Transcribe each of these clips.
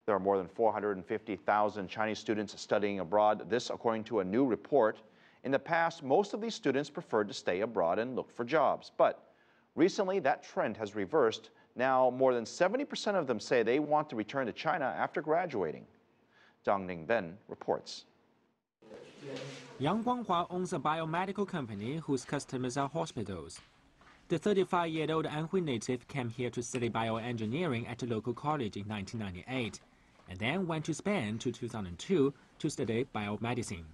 There are more than 450,000 Chinese students studying abroad, this according to a new report. In the past, most of these students preferred to stay abroad and look for jobs. But recently, that trend has reversed. Now, more than 70% of them say they want to return to China after graduating. Zhang Ningben reports. Yang Guanghua owns a biomedical company whose customers are hospitals. The 35-year-old Anhui native came here to study bioengineering at a local college in 1998, and then went to Spain to 2002 to study biomedicine.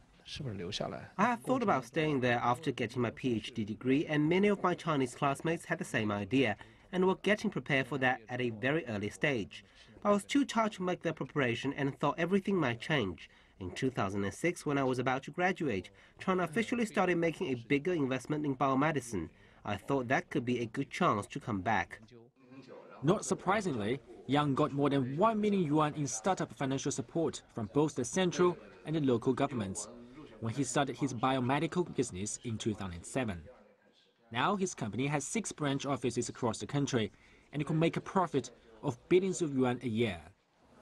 I have thought about staying there after getting my PhD degree, and many of my Chinese classmates had the same idea and were getting prepared for that at a very early stage. But I was too tired to make that preparation and thought everything might change. In 2006, when I was about to graduate, China officially started making a bigger investment in biomedicine. I thought that could be a good chance to come back. Not surprisingly, Yang got more than 1 million yuan in startup financial support from both the central and the local governments when he started his biomedical business in 2007. Now his company has 6 branch offices across the country and can make a profit of billions of yuan a year.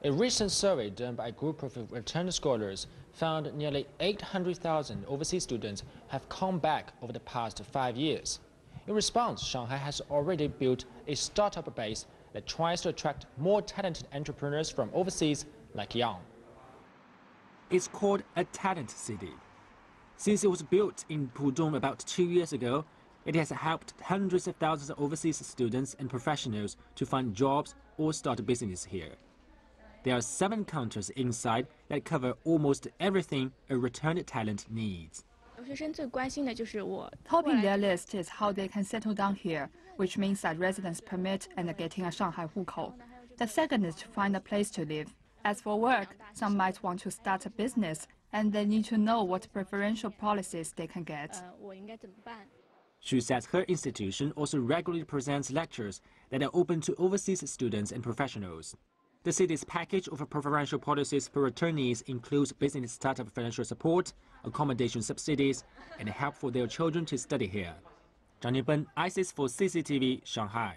A recent survey done by a group of returned scholars found nearly 800,000 overseas students have come back over the past 5 years. In response, Shanghai has already built a startup base that tries to attract more talented entrepreneurs from overseas like Yang. It's called a talent city. Since it was built in Pudong about 2 years ago, it has helped hundreds of thousands of overseas students and professionals to find jobs or start a business here. There are 7 counters inside that cover almost everything a returned talent needs. Topping their list is how they can settle down here, which means a residence permit and getting a Shanghai hukou. The second is to find a place to live. As for work, some might want to start a business, and they need to know what preferential policies they can get. She says her institution also regularly presents lectures that are open to overseas students and professionals. The city's package of preferential policies for returnees includes business startup financial support, accommodation subsidies, and help for their children to study here. Zhang Ningben, ISIS for CCTV, Shanghai.